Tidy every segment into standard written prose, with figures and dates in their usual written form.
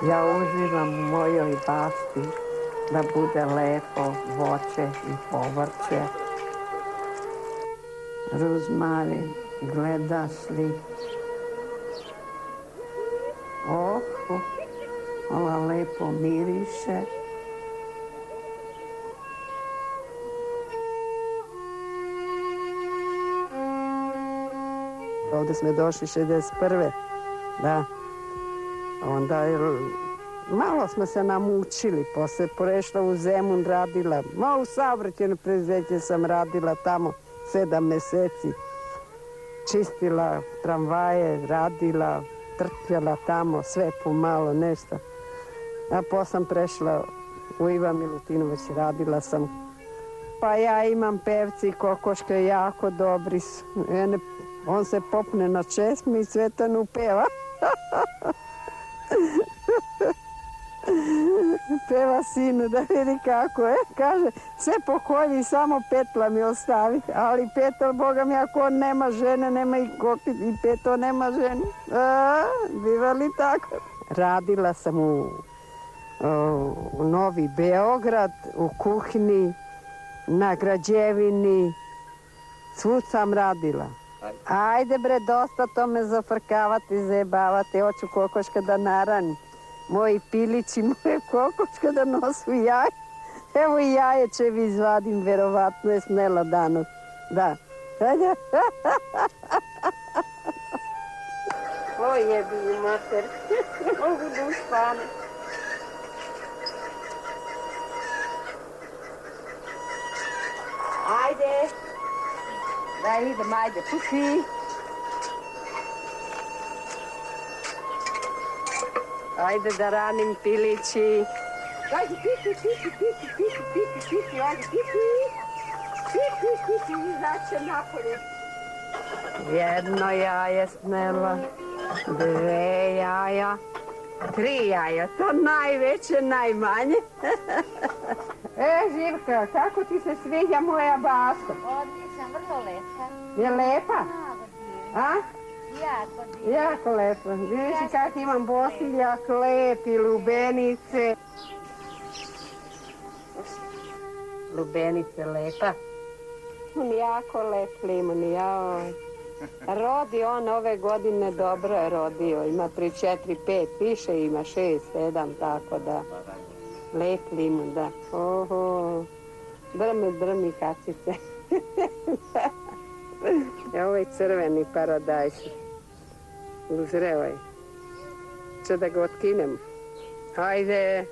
Ja uživam u mojoj bašti da bude lepo voće i povrće. Ruzmarin, gledaš li? Ova lepo miriše. Ovdje smo došli 61. Da. Onda malo smo se namučili, posle prešla u Zemun, radila, u saobraćajno preduzeće sam radila tamo 7 meseci. Čistila tramvaje, radila, trpjela tamo, sve pomalo, nešto. A posle sam prešla u Ivan Milutinović, radila sam. Pa ja imam pevci, kokoške, jako dobri. On se popne na česmu i Cvetanu peva. Peva sinu da vidi kako je. Kaže, sve pokolji, samo petla mi ostavi. Ali petal, Boga mi, ako on nema žene, nema i kokit, i peto nema žene. Biva li tako? Radila sam u Novi Beograd, u kuhinji, na građevini. Svud sam radila. Ajde bre, dosta to me zafrkavati, zajebavati. Hoću kokoška da narani. Moji pilići, moje kokoška da nosu jaje. Evo i jajećevi izvadim, verovatno je smela danas. Da. O jebi mi mater, ne mogu da uspane. Ajde. Da idem, ajde, puši. Ajde da ranim pilići. Ajde, pipi, ajde, pipi, izaće napolje. Jedno jaje snela, 2 jaja, 3 jaja, to najveće, najmanje. Živka, kako ti se sviđa moja bašta? Odlično, vrlo lepa. Je lepa? A? Jako divno. Jako lepo. Vidiš kak imam bosiljak, lep i lubenice. Lubenice lepa. On jako lep limun, jao. Rodi on ove godine, dobro je rodio. Ima 3, 4, 5, više ima 6, 7, tako da. Lep limun, da. Oho. Drmi kacice. Ovaj crveni paradajz. Uzreo je. Če da ga otkinem. Ajde.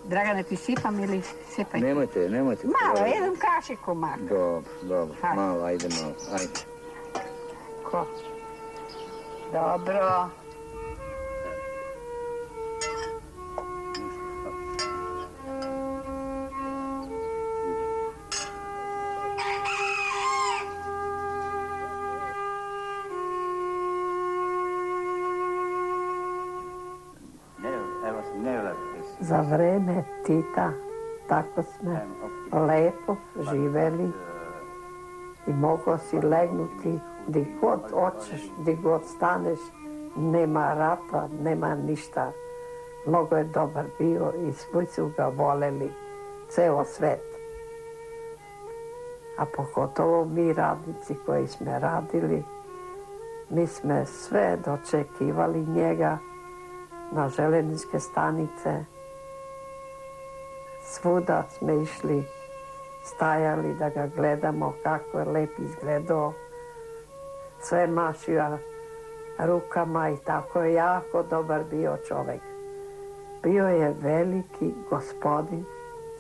Dragane, ti sipam ili sipaj? Nemojte. Malo, jednom kašiku makar. Dobro. Malo, ajde. Ko? Dobro. Za vreme Tita tako smo lepo živeli i mogao si legnuti gdje god hoćeš, gdje god staneš, nema rata, nema ništa. Mnogo je dobar bio i svi su ga voleli, ceo svet. A pogotovo mi radnici koji smo radili, mi smo sve dočekivali njega na željezničke stanice. Svuda smo išli, stajali da ga gledamo kako je lep izgledao. Sve mašio rukama i tako je jako dobar bio čovjek. Bio je veliki gospodin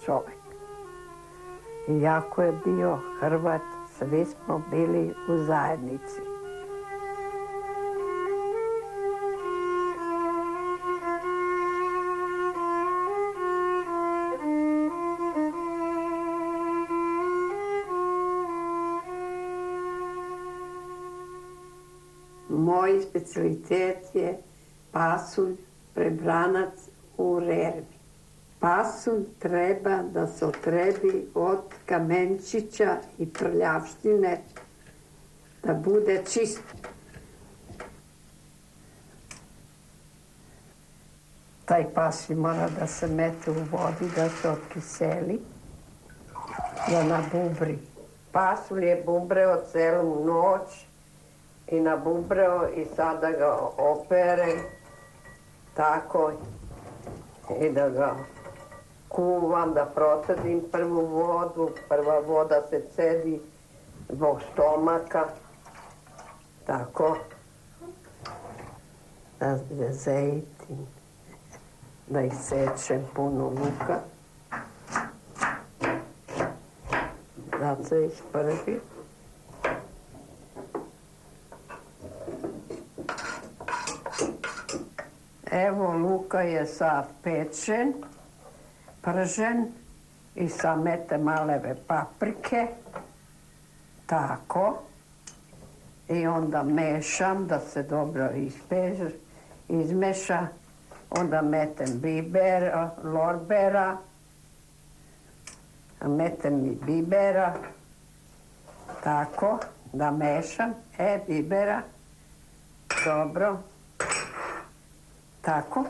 čovjek. I jako je bio Hrvat, svi smo bili u zajednici. Moj specialitet je pasulj, prebranac u rervi. Pasulj treba da se otrebi od kamenčića i prljavštine, da bude čist. Taj pasulj mora da se mete u vodi, da se otkiseli, da nabubri. Pasulj je bubreo celu noć i nabubreo i sada ga opere tako i da ga kuvam, da procedim prvu vodu. Prva voda se cedi zbog stomaka, tako da zejtim, da isečem puno luka, da se isprži. Evo, luka je sad pečen, pržen i sad mete maleve paprike, tako. I onda mešam da se dobro izmeša. Onda metem lorbera, metem i bibera, tako, da mešam, bibera, dobro, tako.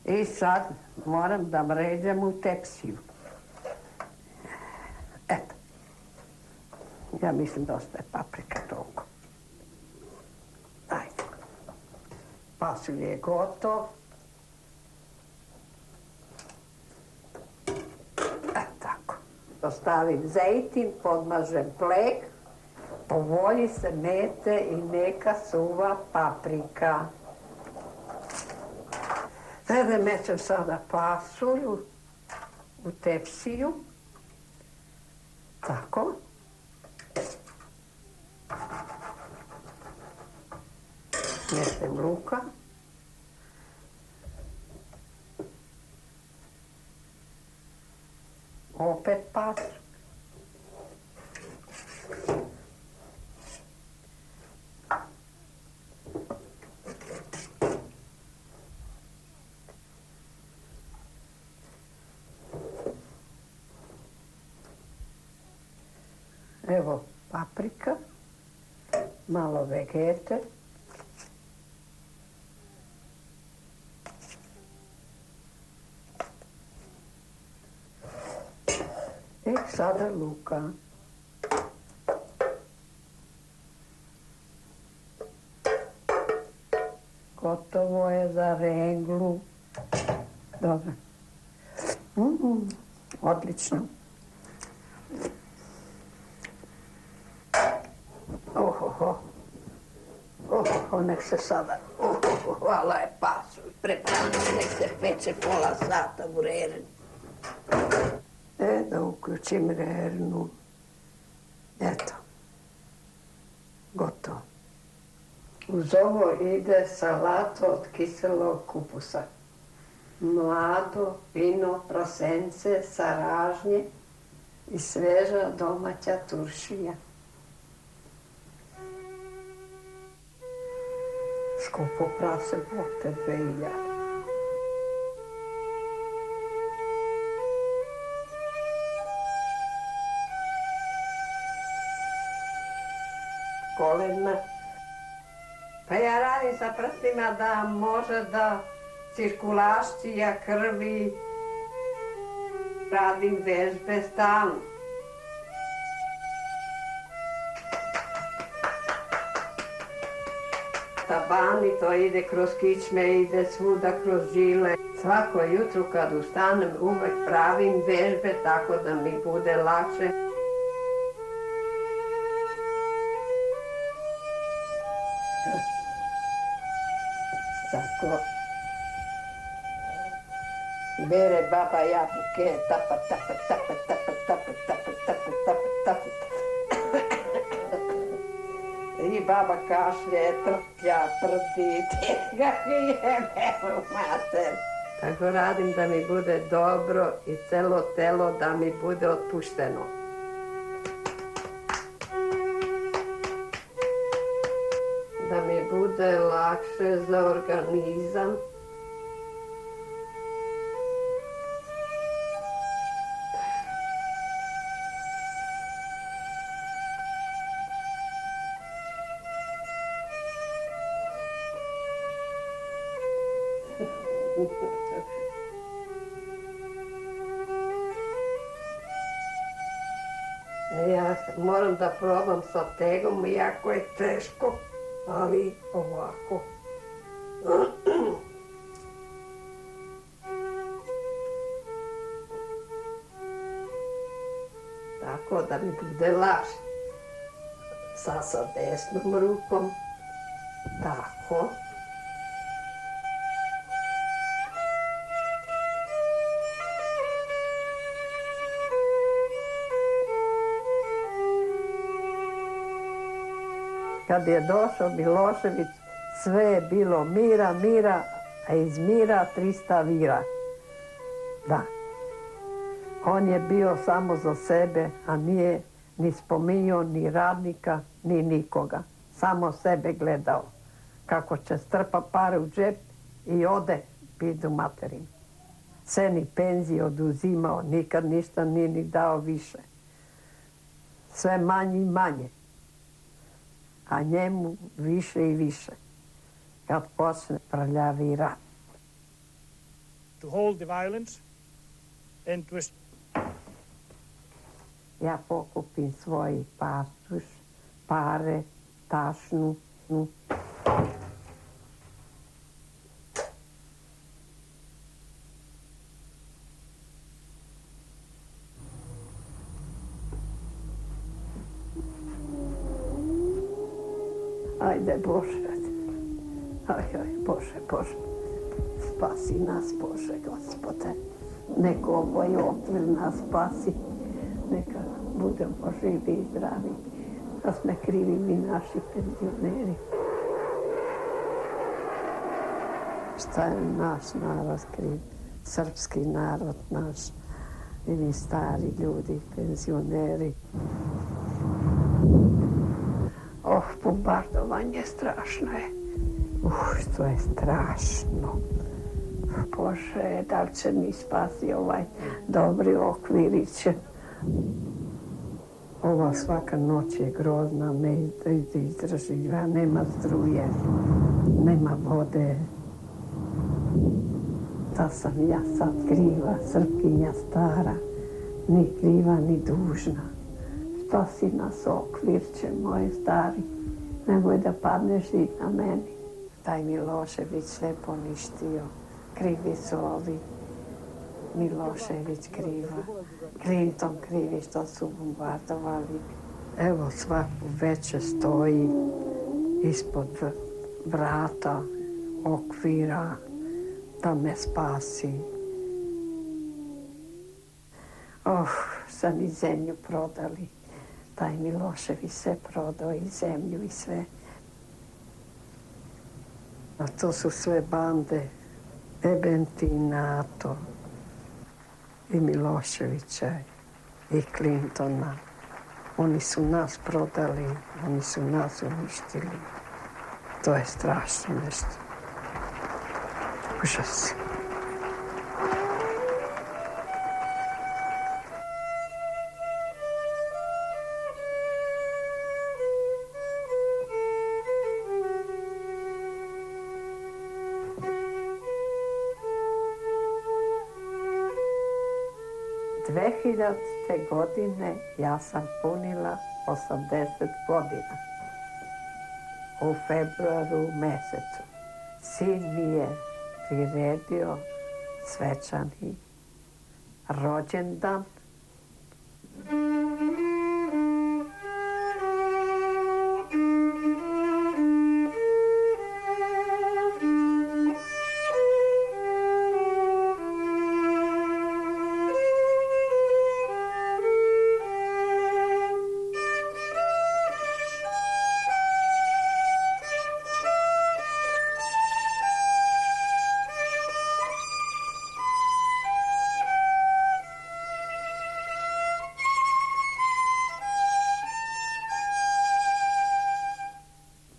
I sad moram da mrežem u tepsiju. Eto, ja mislim da ostaje paprika toliko. Ajde. Pasulj je gotov. Tako. Ostavim zejtin, podmažem plek, po volji se mete i neka suva paprika. Da mećem sada pasulj u tepsiju. Tako. Metem luka. Opet pasulj. Evo paprika, malo vegete. I sada luka. Gotovo je za renglu. Dobro. Odlično. Nek se sada, hvala je pasulj, prepravljam, nek se peče pola sata u rernu. Da uključim rernu. Eto, gotovo. Uz ovo ide salato od kiselog kupusa. Mlado, fino prasence sa ražnje i sveža domaća turšija. Skupo prase, Bog tebe i ja. Kolena. Pa ja radim sa prstima da može da cirkulacija krvi, radim vežbe stalno. Tabani, to ide kroz kičme, ide svuda kroz žile. Svako jutro kad ustanem uvek pravim vežbe tako da mi bude lakše. Tako. Bere baba jabuke, tapa, tapa, tapa, tapa, tapa, tapa, tapa, tapa, tapa. I baba kašlje, trplja, prdi, tega jebe u mater. Tako radim da mi bude dobro i celo telo da mi bude otpušteno. Da mi bude lakše za organizam. Ja moram da probam sa tegom, iako je teško, ali ovako. Tako da mi bude lakše. Sad sa desnom rukom, tako. Kad je došao Milošević, sve je bilo mira, mira, a iz mira 300 vira. Da. On je bio samo za sebe, a nije ni spominjao ni radnika, ni nikoga. Samo sebe gledao. Kako će strpa pare u džep i ode pidu materin. Sve ni penzije oduzimao, nikad ništa nije ni dao više. Sve manje i manje. A njemu više i više. Kad počne prljavi rat. To hold the violence and to... Ja pokupim svoj pasoš, pare, tašnu. Ajde, Bože. Aj, Bože, Bože. Spasi nas, Bože, Gospode. Neko ovoj okvir nas spasi. Neka budemo živi i zdravi. Da sme krivi mi naši penzioneri. Šta je naš narod kriv? Srpski narod naš. I mi stari ljudi, penzioneri. Bombardovanje strašno je. To je strašno. Bože, da li će mi spasi ovaj dobri okvirić? Ova svaka noć je grozna, ne izdrživa, nema struje, nema vode. Da sam ja sad kriva, Srpkinja stara, ni kriva, ni dužna. Spasi nas, okvirće, moje stari, nemoj da padne žid na meni. Taj Milošević sve poništio, krivi su ovi. Milošević kriva, Clinton krivi što su bombardovali. Evo svaku večer stoji ispod vrata, okvira, da me spasi. Sad i zemlju prodali. Taj Milošević se prodao i zemlju i sve. A to su sve bande, Ebenti, NATO i Miloševića i Clintona. Oni su nas prodali, oni su nas uništili. To je strašno nešto. Užas. Godine ja sam punila 80 godina. U februaru mesecu. Sin mi je priredio svečani rođendan.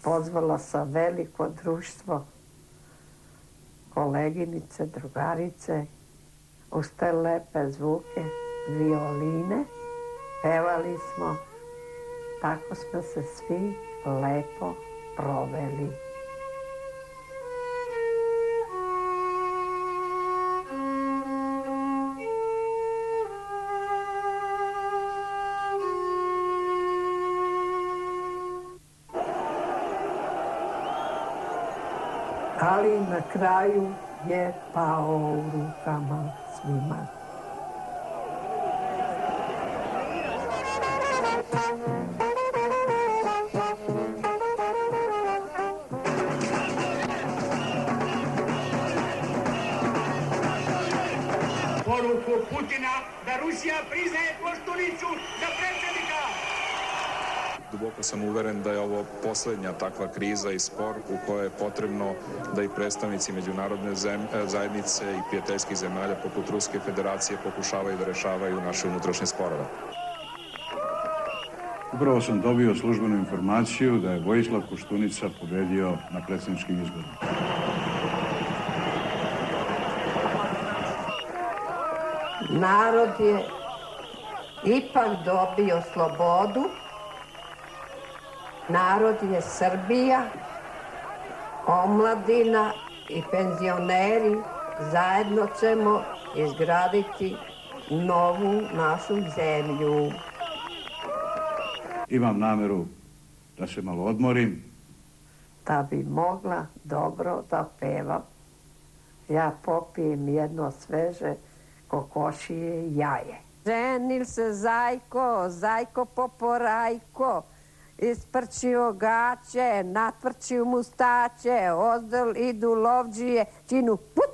Pozvala sam veliko društvo, koleginice, drugarice, uz te lepe zvuke, violine, pevali smo, tako smo se svi lepo proveli. ali na kraju je pao u rukama svima. Poruku Putina da Rusija priznaje Koštunicu za predsjednika. Duboko sam uveren da je ovo posljednja takva kriza i spor u kojoj je potrebno da i predstavnici međunarodne zajednice i prijateljskih zemalja poput Ruske federacije pokušavaju da rešavaju naše unutrašnje sporove. Upravo sam dobio službenu informaciju da je Vojislav Koštunica pobedio na predsjedničkim izborima. Narod je ipak dobio slobodu. Narod je Srbija, omladina i penzioneri. Zajedno ćemo izgraditi novu našu zemlju. Imam nameru da se malo odmorim. Da bi mogla dobro da pevam, ja popijem jedno sveže kokošije jaje. Ženil se zajko, zajko poporajko, isprčio gaće, natvrčio mustaće, ozdol idu lovđije, činu put,